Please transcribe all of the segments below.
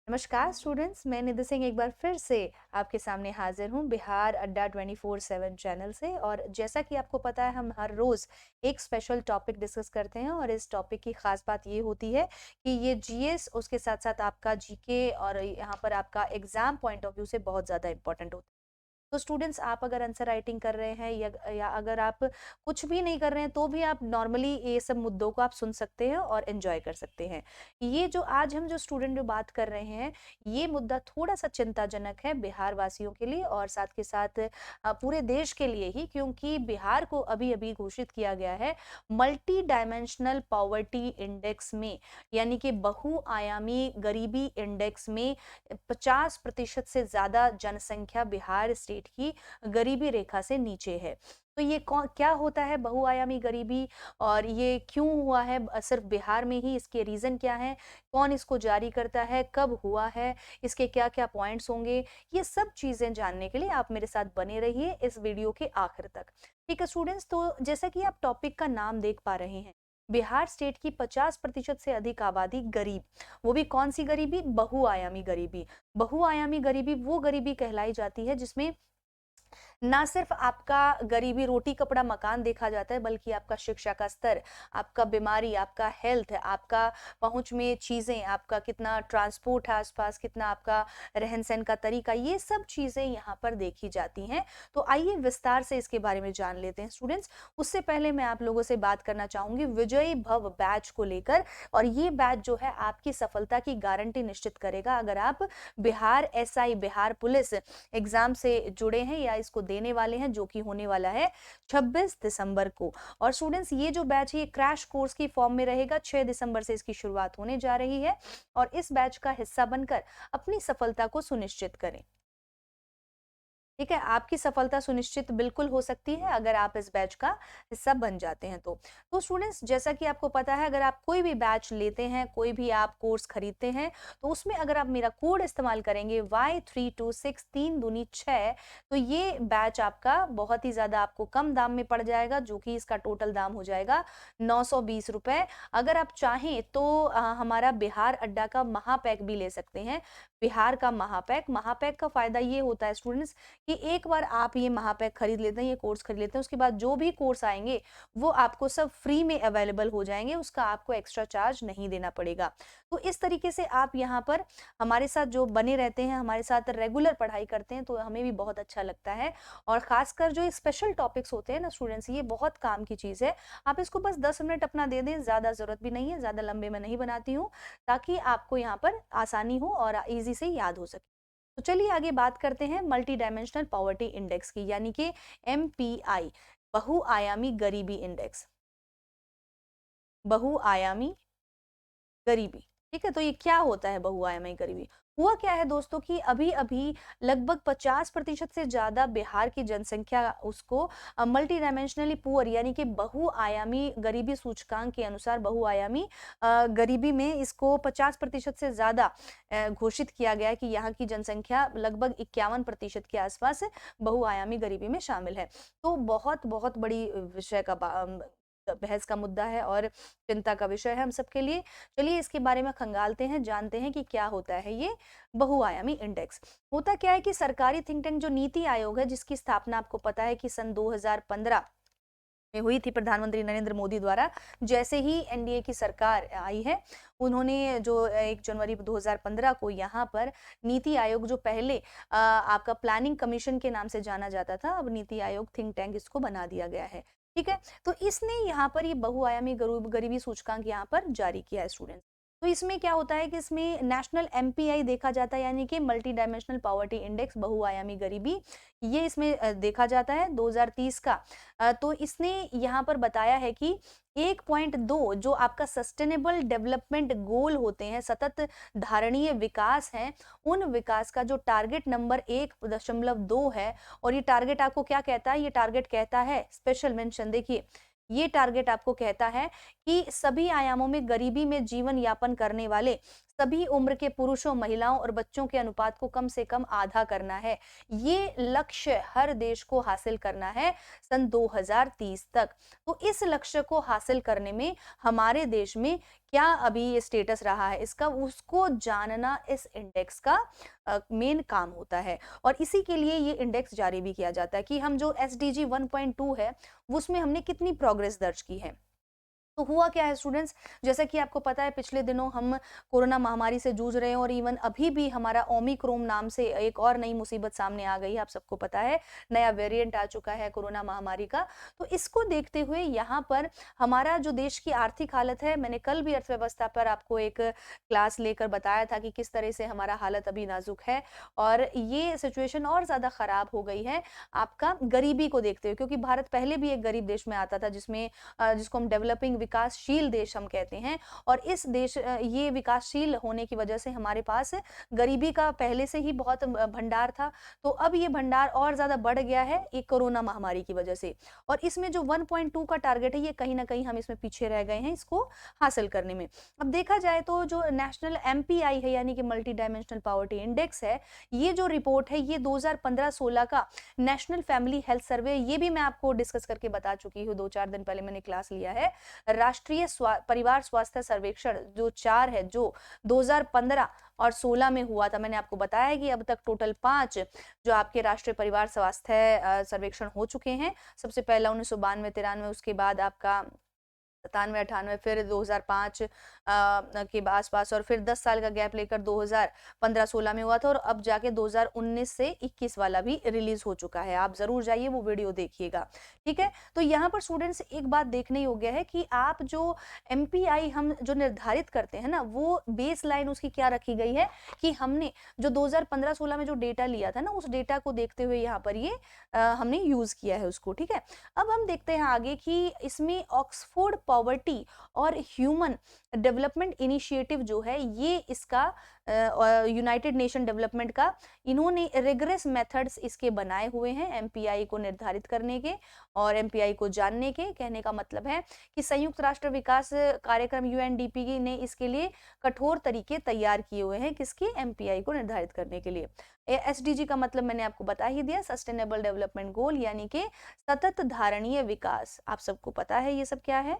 नमस्कार स्टूडेंट्स, मैं निधि सिंह एक बार फिर से आपके सामने हाजिर हूँ बिहार अड्डा 24/7 चैनल से। और जैसा कि आपको पता है, हम हर रोज एक स्पेशल टॉपिक डिस्कस करते हैं और इस टॉपिक की खास बात ये होती है कि ये जीएस उसके साथ साथ आपका जीके और यहाँ पर आपका एग्जाम पॉइंट ऑफ व्यू से बहुत ज़्यादा इंपॉर्टेंट होता है। तो स्टूडेंट्स, आप अगर आंसर राइटिंग कर रहे हैं या अगर आप कुछ भी नहीं कर रहे हैं तो भी आप नॉर्मली ये सब मुद्दों को आप सुन सकते हैं और एंजॉय कर सकते हैं। ये जो आज हम जो स्टूडेंट जो बात कर रहे हैं, ये मुद्दा थोड़ा सा चिंताजनक है बिहार वासियों के लिए और साथ के साथ पूरे देश के लिए ही, क्योंकि बिहार को अभी अभी घोषित किया गया है मल्टी डायमेंशनल पॉवर्टी इंडेक्स में, यानी कि बहुआयामी गरीबी इंडेक्स में 50% से ज्यादा जनसंख्या बिहार स्टेट की गरीबी रेखा से नीचे है। तो ये कौन क्या होता है बहुआयामी गरीबी और ये क्यों हुआ है सिर्फ बिहार में ही, इसके रीजन क्या है, कौन इसको जारी करता है, कब हुआ है, इसके क्या क्या पॉइंट्स होंगे, ये सब चीजें जानने के लिए आप मेरे साथ बने रहिए इस वीडियो के आखिर तक। ठीक है स्टूडेंट्स, तो जैसा कि आप टॉपिक का नाम देख पा रहे हैं, बिहार स्टेट की 50% से अधिक आबादी गरीब। वो भी कौन सी गरीबी? बहुआयामी गरीबी। बहुआयामी गरीबी वो गरीबी कहलाई जाती है जिसमें ना सिर्फ आपका गरीबी रोटी कपड़ा मकान देखा जाता है, बल्कि आपका शिक्षा का स्तर, आपका बीमारी, आपका हेल्थ, आपका पहुंच में चीजें, आपका कितना ट्रांसपोर्ट है आसपास, कितना आपका रहन सहन का तरीका, ये सब चीजें यहाँ पर देखी जाती हैं। तो आइए विस्तार से इसके बारे में जान लेते हैं स्टूडेंट्स। उससे पहले मैं आप लोगों से बात करना चाहूंगी विजयी भव बैच को लेकर। और ये बैच जो है आपकी सफलता की गारंटी निश्चित करेगा अगर आप Bihar SI, Bihar police exam से जुड़े हैं या इसको देने वाले हैं, जो कि होने वाला है 26 दिसंबर को। और स्टूडेंट्स, ये जो बैच है ये क्रैश कोर्स की फॉर्म में रहेगा। 6 दिसंबर से इसकी शुरुआत होने जा रही है और इस बैच का हिस्सा बनकर अपनी सफलता को सुनिश्चित करें। ठीक है, आपकी सफलता सुनिश्चित बिल्कुल हो सकती है अगर आप इस बैच का हिस्सा बन जाते हैं तो स्टूडेंट्स, जैसा कि आपको पता है, अगर आप कोई भी बैच लेते हैं, कोई भी आप कोर्स खरीदते हैं, तो उसमें अगर आप मेरा कोड इस्तेमाल करेंगे Y326 3 दूनी 6, तो ये बैच आपका बहुत ही ज्यादा आपको कम दाम में पड़ जाएगा, जो कि इसका टोटल दाम हो जाएगा 920 रुपए। अगर आप चाहें तो हमारा बिहार अड्डा का महापैक भी ले सकते हैं। बिहार का महापैक, महापैक का फायदा ये होता है स्टूडेंट्स कि एक बार आप ये महापैक खरीद लेते हैं, ये कोर्स खरीद लेते हैं, उसके बाद जो भी कोर्स आएंगे वो आपको सब फ्री में अवेलेबल हो जाएंगे, उसका आपको एक्स्ट्रा चार्ज नहीं देना पड़ेगा। तो इस तरीके से आप यहाँ पर हमारे साथ जो बने रहते हैं, हमारे साथ रेगुलर पढ़ाई करते हैं, तो हमें भी बहुत अच्छा लगता है। और खासकर जो स्पेशल टॉपिक्स होते हैं ना स्टूडेंट्स, ये बहुत काम की चीज है। आप इसको बस 10 मिनट अपना दे दें, ज्यादा जरूरत भी नहीं है, ज्यादा लंबे में नहीं बनाती हूँ, ताकि आपको यहाँ पर आसानी हो और इजी से याद हो सके। तो चलिए आगे बात करते हैं मल्टी डायमेंशनल पॉवर्टी इंडेक्स की, यानी कि एमपीआई, बहुआयामी गरीबी इंडेक्स। बहुआयामी गरीबी। ठीक है, तो ये क्या होता है बहुआयामी गरीबी? हुआ क्या है दोस्तों कि अभी अभी लगभग 50% से ज्यादा बिहार की जनसंख्या उसको मल्टी डायमेंशनली पुअर, यानी कि बहुआयामी गरीबी सूचकांक के अनुसार बहुआयामी गरीबी में इसको 50% से ज्यादा घोषित किया गया है कि यहाँ की जनसंख्या लगभग 51% के आसपास बहुआयामी गरीबी में शामिल है। तो बहुत बहुत बड़ी विषय का बहस का मुद्दा है और चिंता का विषय है हम सबके लिए। चलिए इसके बारे में खंगालते हैं, जानते हैं कि क्या होता है ये बहुआयामी इंडेक्स। होता क्या है कि सरकारी थिंक टैंक जो नीति आयोग है, जिसकी स्थापना आपको पता है कि सन 2015 में हुई थी प्रधानमंत्री नरेंद्र मोदी द्वारा। जैसे ही एनडीए की सरकार आई है, उन्होंने जो 1 जनवरी 2015 को यहाँ पर नीति आयोग, जो पहले आपका प्लानिंग कमीशन के नाम से जाना जाता था, अब नीति आयोग थिंक टैंक इसको बना दिया गया है। ठीक है, तो इसने यहाँ पर ये बहुआयामी गरीबी सूचकांक यहाँ पर जारी किया है स्टूडेंट्स। तो इसमें क्या होता है कि इसमें नेशनल एमपीआई देखा जाता है, यानी कि मल्टी डायमेंशनल पॉवर्टी इंडेक्स, बहुआयामी गरीबी, ये इसमें देखा जाता है 2030 का। तो इसने यहाँ पर बताया है कि 1.2 जो आपका सस्टेनेबल डेवलपमेंट गोल होते हैं, सतत धारणीय विकास है, उन विकास का जो टारगेट नंबर 1.2 है। और ये टारगेट आपको क्या कहता है? ये टारगेट कहता है, स्पेशल मेंशन देखिए, ये टारगेट आपको कहता है कि सभी आयामों में गरीबी में जीवन यापन करने वाले सभी उम्र के पुरुषों, महिलाओं और बच्चों के अनुपात को कम से कम आधा करना है। ये लक्ष्य हर देश को हासिल करना है सन 2030 तक। तो इस लक्ष्य को हासिल करने में हमारे देश में क्या अभी ये स्टेटस रहा है इसका, उसको जानना इस इंडेक्स का मेन काम होता है। और इसी के लिए ये इंडेक्स जारी भी किया जाता है कि हम जो एसडीजी 1.2 है, उसमें हमने कितनी प्रोग्रेस दर्ज की है। तो हुआ क्या है स्टूडेंट्स, जैसा कि आपको पता है पिछले दिनों हम कोरोना महामारी से जूझ रहे हैं और इवन अभी भी हमारा ओमिक्रॉन नाम से एक और नई मुसीबत सामने आ गई है, आप सबको पता है नया वेरिएंट आ चुका है कोरोना महामारी का। तो इसको देखते हुए यहाँ पर हमारा जो देश की आर्थिक हालत है, मैंने कल भी अर्थव्यवस्था पर आपको एक क्लास लेकर बताया था कि किस तरह से हमारा हालत अभी नाजुक है और ये सिचुएशन और ज्यादा खराब हो गई है आपका गरीबी को देखते हुए, क्योंकि भारत पहले भी एक गरीब देश में आता था जिसमें जिसको हम डेवलपिंग विकासशील देश हम कहते हैं। और इस देश ये विकासशील होने की वजह से हमारे पास गरीबी का पहले से ही बहुत भंडार था। तो अब ये भंडार और ज्यादा बढ़ गया है एक कोरोना महामारी की वजह से। और इसमें जो 1.2 का टारगेट है, ये कहीं ना कहीं हम इसमें पीछे रह गए हैं इसको हासिल करने में। अब देखा जाए तो जो नेशनल एमपीआई है यानी कि मल्टी डायमेंशनल पॉवर्टी इंडेक्स है, ये जो रिपोर्ट है ये 2015-16 का नेशनल फैमिली हेल्थ सर्वे, ये भी मैं आपको डिस्कस करके बता चुकी हूँ, 2-4 दिन पहले मैंने क्लास लिया है। राष्ट्रीय परिवार स्वास्थ्य सर्वेक्षण जो 4 है, जो 2015 और 16 में हुआ था, मैंने आपको बताया कि अब तक टोटल 5 जो आपके राष्ट्रीय परिवार स्वास्थ्य सर्वेक्षण हो चुके हैं। सबसे पहला 1992-93, उसके बाद आपका 97-98, फिर 2005 के आसपास, और फिर 10 साल का गैप लेकर 2015-16 में हुआ था, और अब जाके 2019 से 21 वाला भी रिलीज हो चुका है। आप जरूर जाइए वो वीडियो देखिएगा, ठीक है। तो यहाँ पर स्टूडेंट्स एक बात देखने योग्य है कि आप जो एमपीआई हम जो निर्धारित करते हैं ना, वो बेस लाइन उसकी क्या रखी गई है कि हमने जो 2015-16 में जो डेटा लिया था ना, उस डेटा को देखते हुए यहाँ पर ये हमने यूज किया है उसको, ठीक है। अब हम देखते हैं आगे कि इसमें ऑक्सफोर्ड पॉवर्टी और ह्यूमन डेवलपमेंट इनिशिएटिव जो है, ये इसका यूनाइटेड नेशन डेवलपमेंट का, इन्होंने रिगरस मेथड्स इसके बनाए हुए हैं एमपीआई को निर्धारित करने के और एमपीआई को जानने के। कहने का मतलब है कि संयुक्त राष्ट्र विकास कार्यक्रम यूएनडीपी ने इसके लिए कठोर तरीके तैयार किए हुए हैं, किसके, एमपीआई को निर्धारित करने के लिए। एसडीजी का मतलब मैंने आपको बता ही दिया, सस्टेनेबल डेवलपमेंट गोल यानी कि सतत धारणीय विकास। आप सबको पता है ये सब क्या है।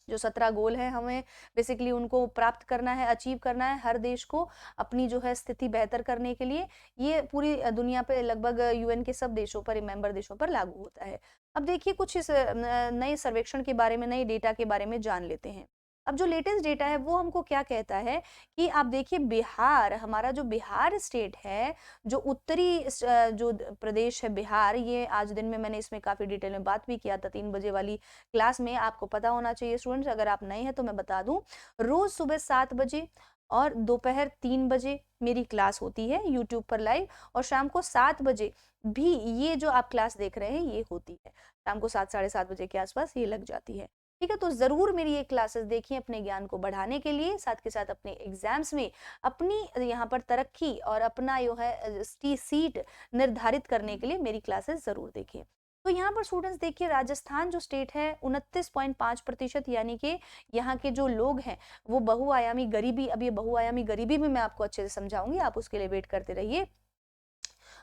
जो 17 गोल है, हमें बेसिकली उनको प्राप्त करना है, अचीव करना है हर देश को अपनी जो है स्थिति बेहतर करने के लिए। ये पूरी दुनिया पे लगभग यूएन के सब देशों पर, मेंबर देशों पर लागू होता है। अब देखिए कुछ इस नए सर्वेक्षण के बारे में, नए डेटा के बारे में जान लेते हैं। अब जो लेटेस्ट डेटा है वो हमको क्या कहता है कि आप देखिए बिहार, हमारा जो बिहार स्टेट है, जो उत्तरी जो प्रदेश है बिहार, ये आज दिन में मैंने इसमें काफी डिटेल में बात भी किया था 3 बजे वाली क्लास में। आपको पता होना चाहिए स्टूडेंट्स, अगर आप नए हैं तो मैं बता दूं, रोज सुबह 7 बजे और दोपहर 3 बजे मेरी क्लास होती है यूट्यूब पर लाइव, और शाम को 7 बजे भी ये जो आप क्लास देख रहे हैं ये होती है। शाम को 7, साढ़े 7 बजे के आसपास ये लग जाती है, ठीक है। तो जरूर मेरी ये क्लासेस देखिए अपने ज्ञान को बढ़ाने के लिए, साथ के साथ अपने एग्जाम्स में अपनी यहाँ पर तरक्की और अपना जो है सीट निर्धारित करने के लिए मेरी क्लासेस जरूर देखिए। तो यहाँ पर स्टूडेंट्स देखिए, राजस्थान जो स्टेट है 29.5%, यानी कि यहाँ के जो लोग हैं वो बहुआयामी गरीबी, अब ये बहुआयामी गरीबी भी मैं आपको अच्छे से समझाऊंगी, आप उसके लिए वेट करते रहिए।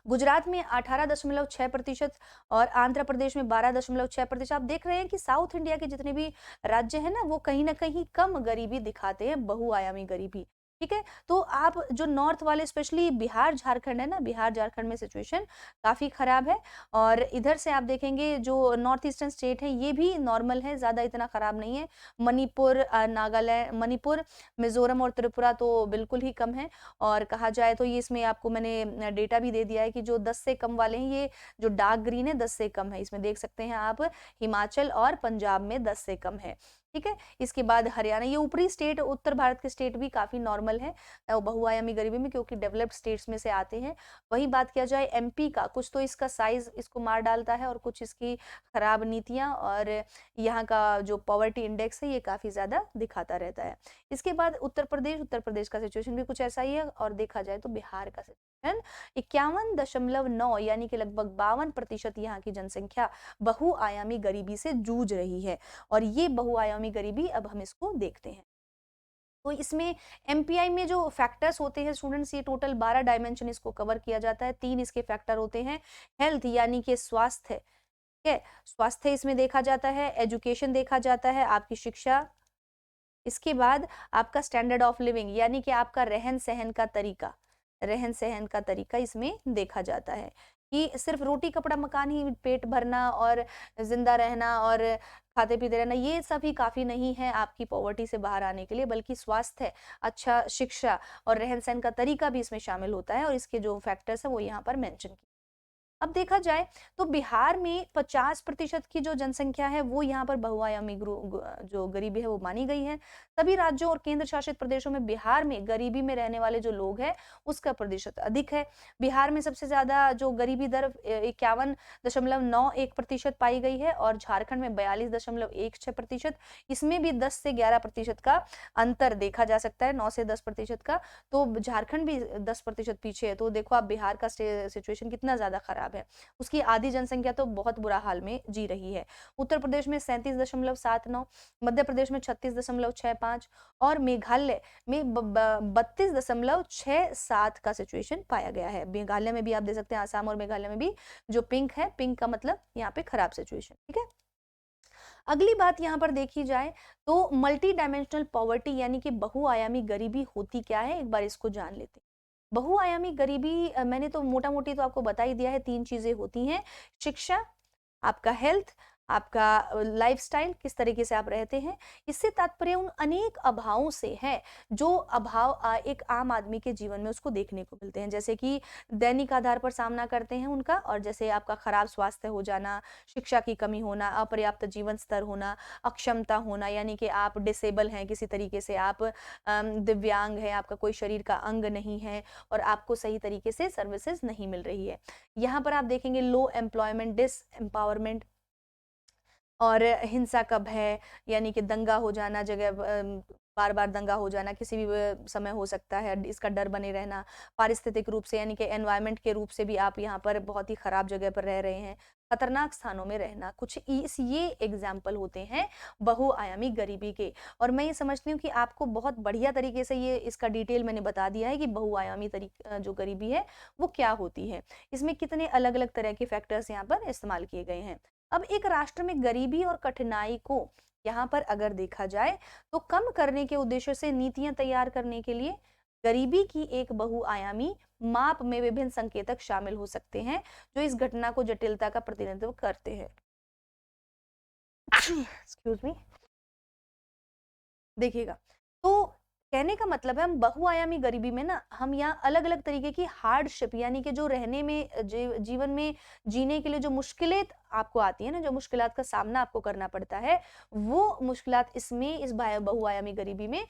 गुजरात में 18.6% और आंध्र प्रदेश में 12.6%। आप देख रहे हैं कि साउथ इंडिया के जितने भी राज्य हैं ना, वो कहीं ना कहीं कम गरीबी दिखाते हैं, बहुआयामी गरीबी, ठीक है। तो आप जो नॉर्थ वाले, स्पेशली बिहार झारखंड है ना, बिहार झारखंड में सिचुएशन काफी खराब है। और इधर से आप देखेंगे जो नॉर्थ ईस्टर्न स्टेट है ये भी नॉर्मल है, ज्यादा इतना खराब नहीं है। मणिपुर, नागालैंड, मणिपुर, मिजोरम और त्रिपुरा तो बिल्कुल ही कम है। और कहा जाए तो ये इसमें आपको मैंने डेटा भी दे दिया है कि जो 10 से कम वाले हैं, ये जो डार्क ग्रीन है 10 से कम है, इसमें देख सकते हैं आप, हिमाचल और पंजाब में 10 से कम है, ठीक है। इसके बाद हरियाणा, ये ऊपरी स्टेट, उत्तर भारत के स्टेट भी काफी नॉर्मल है बहुआयामी गरीबी में, क्योंकि डेवलप्ड स्टेट्स में से आते हैं। वही बात किया जाए एमपी का, कुछ तो इसका साइज इसको मार डालता है और कुछ इसकी खराब नीतियां, और यहाँ का जो पॉवर्टी इंडेक्स है ये काफी ज्यादा दिखाता रहता है। इसके बाद उत्तर प्रदेश, उत्तर प्रदेश का सिचुएशन भी कुछ ऐसा ही है। और देखा जाए तो बिहार का सिचुएशन 51.9, यानी कि लगभग 52% यहाँ की जनसंख्या बहुआयामी गरीबी से जूझ रही है। और ये बहुआयामी गरीबी, अब हम इसको देखते हैं। तो इसमें एमपीआई में जो फैक्टर्स होते हैं स्टूडेंट्स, ये टोटल 12 डायमेंशन इसको कवर किया जाता है। 3 इसके फैक्टर होते हैं। हेल्थ यानी कि स्वास्थ्य, ठीक है? स्वास्थ्य इसमें देखा जाता है, एजुकेशन देखा जाता है, आपकी शिक्षा, इसके बाद आपका स्टैंडर्ड ऑफ लिविंग यानी कि आपका रहन-सहन का तरीका, रहन-सहन का तरीका इसमें देखा जाता है कि सिर्फ रोटी, कपड़ा, मकान ही पेट भरना और ज़िंदा रहना और खाते-पीते रहना, ये सभी काफ़ी नहीं है आपकी पॉवर्टी से बाहर आने के लिए, बल्कि स्वास्थ्य, अच्छा शिक्षा और रहन-सहन का तरीका भी इसमें शामिल होता है और इसके जो फैक्टर्स हैं वो यहाँ पर मेंशन किए। अब देखा जाए तो बिहार में 50% की जो जनसंख्या है वो यहाँ पर बहुआयामी जो गरीबी है वो मानी गई है। सभी राज्यों और केंद्र शासित प्रदेशों में बिहार में गरीबी में रहने वाले जो लोग हैं उसका प्रतिशत अधिक है। बिहार में सबसे ज्यादा जो गरीबी दर 51.91% पाई गई है और झारखंड में 42.16%। इसमें भी 10 से 11% का अंतर देखा जा सकता है, 9 से 10% का। तो झारखंड भी 10% पीछे है। तो देखो आप बिहार का सिचुएशन कितना ज्यादा खराब है। उसकी आधी जनसंख्या तो बहुत बुरा हाल में जी रही है। उत्तर प्रदेश में 37.79, मध्य प्रदेश में 36.65 और मेघालय में 32.67 का सिचुएशन पाया गया है। मेघालय में भी आप देख सकते हैं, आसाम और मेघालय में भी जो पिंक है, पिंक का मतलब यहाँ पे खराब सिचुएशन, ठीक है। अगली बात यहाँ पर देखी जाए तो मल्टी डायमेंशनल पॉवर्टी यानी कि बहुआयामी गरीबी होती क्या है, एक बार इसको जान लेते हैं। बहुआयामी गरीबी मैंने तो मोटा मोटी तो आपको बता ही दिया है, 3 चीजें होती हैं। शिक्षा, आपका हेल्थ, आपका लाइफस्टाइल, किस तरीके से आप रहते हैं। इससे तात्पर्य उन अनेक अभावों से है जो अभाव एक आम आदमी के जीवन में उसको देखने को मिलते हैं, जैसे कि दैनिक आधार पर सामना करते हैं उनका, और जैसे आपका खराब स्वास्थ्य हो जाना, शिक्षा की कमी होना, अपर्याप्त जीवन स्तर होना, अक्षमता होना यानी कि आप डिसेबल हैं किसी तरीके से, आप दिव्यांग हैं, आपका कोई शरीर का अंग नहीं है और आपको सही तरीके से सर्विसेज नहीं मिल रही है। यहाँ पर आप देखेंगे लो एम्प्लॉयमेंट, डिस एम्पावरमेंट और हिंसा का भय यानी कि दंगा हो जाना, जगह बार-बार दंगा हो जाना किसी भी समय हो सकता है, इसका डर बने रहना। पारिस्थितिक रूप से यानी कि एनवायरनमेंट के रूप से भी आप यहाँ पर बहुत ही खराब जगह पर रह रहे हैं। खतरनाक स्थानों में रहना, कुछ इस ये एग्जाम्पल होते हैं बहुआयामी गरीबी के। और मैं ये समझती हूँ कि आपको बहुत बढ़िया तरीके से ये इसका डिटेल मैंने बता दिया है कि बहुआयामी जो गरीबी है वो क्या होती है। इसमें कितने अलग-अलग तरह के फैक्टर्स यहाँ पर इस्तेमाल किए गए हैं। अब एक राष्ट्र में गरीबी और कठिनाई को यहाँ पर अगर देखा जाए तो कम करने के उद्देश्य से नीतियां तैयार करने के लिए गरीबी की एक बहुआयामी माप में विभिन्न संकेतक शामिल हो सकते हैं जो इस घटना को जटिलता का प्रतिनिधित्व करते हैं। एक्सक्यूज मी, देखिएगा, तो कहने का मतलब है हम बहुआयामी गरीबी में ना हम यहाँ अलग अलग तरीके की हार्डशिप यानी कि जो रहने में जीवन में जीने के लिए जो मुश्किलें आपको आती है ना, जो मुश्किलात का सामना आपको करना पड़ता है, वो मुश्किलात इसमें इस बहुआयामी गरीबी में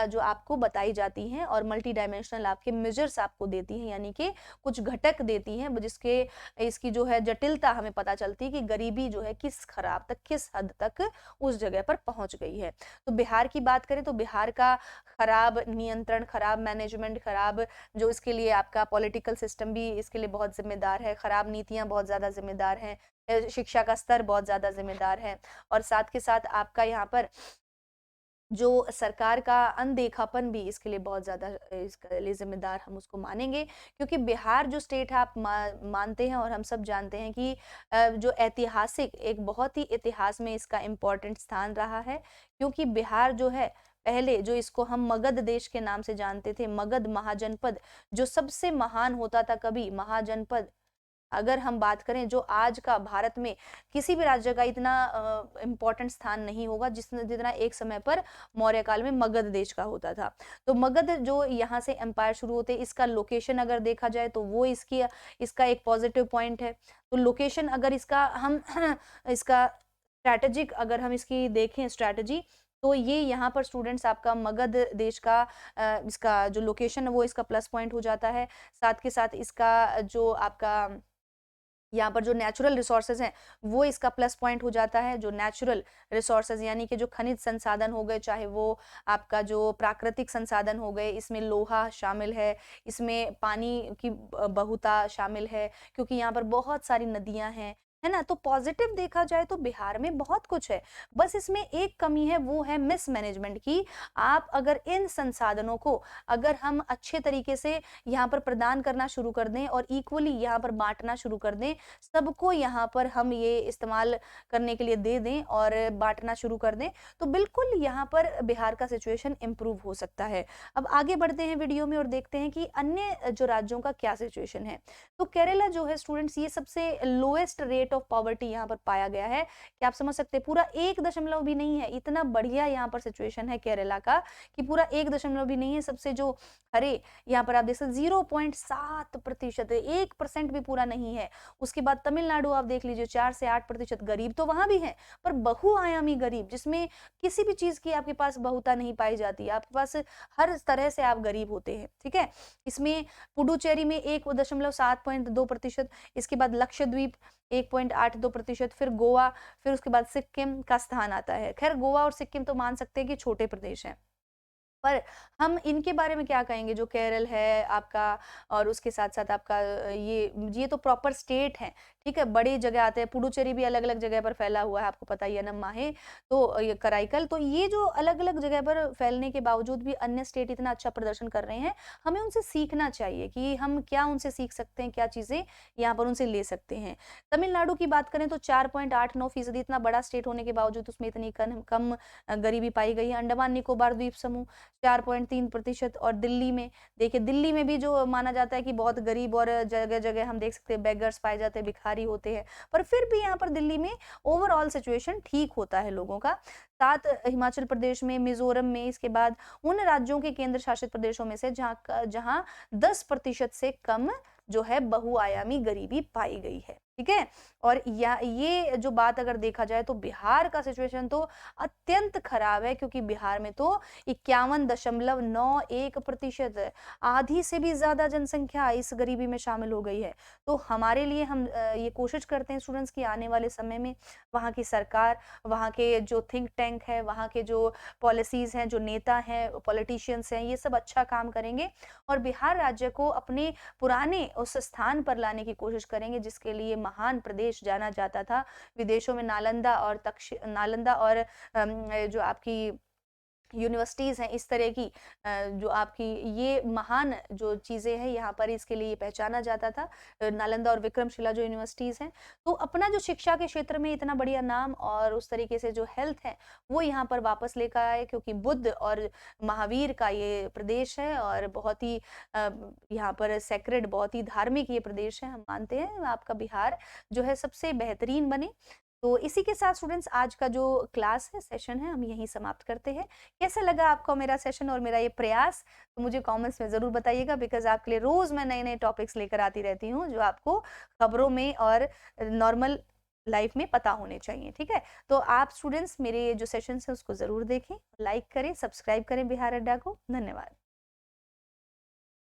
जो आपको बताई जाती हैं और मल्टी डायमेंशनल आपके मेजर्स आपको देती हैं यानी कि कुछ घटक देती हैं जिसके इसकी जो है जटिलता हमें पता चलती है कि गरीबी जो है किस खराब तक, किस हद तक उस जगह पर पहुंच गई है। तो बिहार की बात करें तो बिहार का खराब नियंत्रण, खराब मैनेजमेंट, खराब जो इसके लिए आपका पॉलिटिकल सिस्टम भी इसके लिए बहुत जिम्मेदार है, खराब नीतियां बहुत ज्यादा जिम्मेदार हैं, शिक्षा का स्तर बहुत ज्यादा जिम्मेदार है और साथ के साथ आपका यहाँ पर जो सरकार का अनदेखापन भी इसके लिए बहुत ज्यादा इसके लिए जिम्मेदार हम उसको मानेंगे। क्योंकि बिहार जो स्टेट है आप मानते हैं और हम सब जानते हैं कि जो ऐतिहासिक एक बहुत ही इतिहास में इसका इम्पोर्टेंट स्थान रहा है। क्योंकि बिहार जो है पहले जो इसको हम मगध देश के नाम से जानते थे, मगध महाजनपद, जो सबसे महान होता था कभी महाजनपद, अगर हम बात करें जो आज का भारत में किसी भी राज्य का इतना इम्पोर्टेंट स्थान नहीं होगा जिसने जितना एक समय पर मौर्य काल में मगध देश का होता था। तो मगध जो यहाँ से एम्पायर शुरू होते, इसका लोकेशन अगर देखा जाए तो वो इसका एक पॉजिटिव पॉइंट है। तो लोकेशन अगर इसका हम इसका स्ट्रैटेजिक अगर हम इसकी देखें स्ट्रैटेजी, तो ये यहाँ पर स्टूडेंट्स आपका मगध देश का इसका जो लोकेशन है वो इसका प्लस पॉइंट हो जाता है। साथ के साथ इसका जो आपका यहाँ पर जो नेचुरल रिसोर्सेज हैं वो इसका प्लस पॉइंट हो जाता है। जो नेचुरल रिसोर्सेज यानी कि जो खनिज संसाधन हो गए, चाहे वो आपका जो प्राकृतिक संसाधन हो गए, इसमें लोहा शामिल है, इसमें पानी की बहुता शामिल है क्योंकि यहाँ पर बहुत सारी नदियां हैं, है ना? तो पॉजिटिव देखा जाए तो बिहार में बहुत कुछ है, बस इसमें एक कमी है, वो है मिसमैनेजमेंट की। आप अगर इन संसाधनों को अगर हम अच्छे तरीके से यहाँ पर प्रदान करना शुरू कर दें और इक्वली यहाँ पर बाँटना शुरू कर दें, सबको यहाँ पर हम ये इस्तेमाल करने के लिए दे दें और बाँटना शुरू कर दें, तो बिल्कुल यहाँ पर बिहार का सिचुएशन इम्प्रूव हो सकता है। अब आगे बढ़ते हैं वीडियो में और देखते हैं कि अन्य जो राज्यों का क्या सिचुएशन है। तो केरला जो है स्टूडेंट्स, ये सबसे लोएस्ट रेट ऑफ पॉवर्टी यहाँ पर पाया गया है, कि आप समझ सकते हैं पूरा 1 दशमलव भी नहीं है, इतना बढ़िया यहाँ पर सिचुएशन है केरला का कि पूरा 1 दशमलव भी नहीं है। सबसे जो अरे यहाँ पर आप देख सकते 0.7% है, 1% भी पूरा नहीं है। उसके बाद तमिलनाडु आप देख लीजिए 4 से 8% गरीब तो वहां भी है, पर बहुआयामी गरीब जिसमें किसी भी चीज की आपके पास बहुता नहीं पाई जाती, आपके पास हर तरह से आप गरीब होते हैं, ठीक है। इसमें पुडुचेरी में 1.7.2%, इसके बाद लक्षद्वीप 1.82%, फिर गोवा, फिर उसके बाद सिक्किम का स्थान आता है। खैर गोवा और सिक्किम तो मान सकते हैं कि छोटे प्रदेश हैं, पर हम इनके बारे में क्या कहेंगे, जो केरल है आपका और उसके साथ-साथ आपका ये तो प्रॉपर स्टेट है, ठीक है? बड़ी जगह आते हैं, पुडुचेरी भी अलग-अलग जगह पर फैला हुआ है, आपको पता ही है ना, माहे, तो ये कराईकल, तो ये जो अलग-अलग जगह पर फैलने के बावजूद भी अन्य स्टेट इतना अच्छा प्रदर्शन कर रहे हैं, हमें उनसे सीखना चाहिए कि हम क्या उनसे सीख सकते हैं, क्या चीज़ें यहाँ पर उनसे ले सकते हैं। तमिलनाडु की बात करें तो 4.89% इतना बड़ा स्टेट होने के बावजूद उसमें इतनी कम गरीबी पाई गई है। अंडमान निकोबार द्वीप समूह 4.3%, और दिल्ली में देखिए, दिल्ली में भी जो माना जाता है कि बहुत गरीब और जगह-जगह हम देख सकते हैं बेगर्स पाए जाते हैं, भिखारी होते हैं, पर फिर भी यहाँ पर दिल्ली में ओवरऑल सिचुएशन ठीक होता है लोगों का। साथ हिमाचल प्रदेश में, मिज़ोरम में, इसके बाद उन राज्यों के केंद्र शासित प्रदेशों में से जहाँ 10% से कम जो है बहुआयामी गरीबी पाई गई है, ठीक है। और ये जो बात अगर देखा जाए तो बिहार का सिचुएशन तो अत्यंत खराब है, क्योंकि बिहार में तो 51.91%, आधी से भी ज्यादा जनसंख्या इस गरीबी में शामिल हो गई है। तो हमारे लिए हम ये कोशिश करते हैं स्टूडेंट्स की आने वाले समय में वहाँ की सरकार, वहाँ के जो थिंक टैंक है, वहाँ के जो पॉलिसीज हैं, जो नेता हैं, पॉलिटिशियंस हैं, ये सब अच्छा काम करेंगे और बिहार राज्य को अपने पुराने उस स्थान पर लाने की कोशिश करेंगे जिसके लिए महान प्रदेश जाना जाता था। विदेशों में नालंदा और जो आपकी यूनिवर्सिटीज़ हैं, इस तरह की जो आपकी ये महान जो चीज़ें हैं यहाँ पर इसके लिए पहचाना जाता था। नालंदा और विक्रमशिला जो यूनिवर्सिटीज़ हैं, तो अपना जो शिक्षा के क्षेत्र में इतना बढ़िया नाम और उस तरीके से जो हेल्थ है, वो यहाँ पर वापस लेकर आए, क्योंकि बुद्ध और महावीर का ये प्रदेश है और बहुत ही यहाँ पर सेक्रेड, बहुत ही धार्मिक ये प्रदेश है। हम मानते हैं आपका बिहार जो है सबसे बेहतरीन बने। तो इसी के साथ स्टूडेंट्स आज का जो क्लास है, सेशन है, हम यहीं समाप्त करते हैं। कैसा लगा आपको मेरा सेशन और मेरा ये प्रयास? तो मुझे कमेंट्स में ज़रूर बताइएगा, बिकॉज़ आपके लिए रोज़ मैं नए-नए टॉपिक्स लेकर आती रहती हूँ, जो आपको खबरों में और नॉर्मल लाइफ में पता होने चाहिए, ठीक है? तो आप स्टूडेंट्स मेरे जो सेशंस हैं उसको ज़रूर देखें, लाइक करें, सब्सक्राइब करें बिहार अड्डा को। धन्यवाद।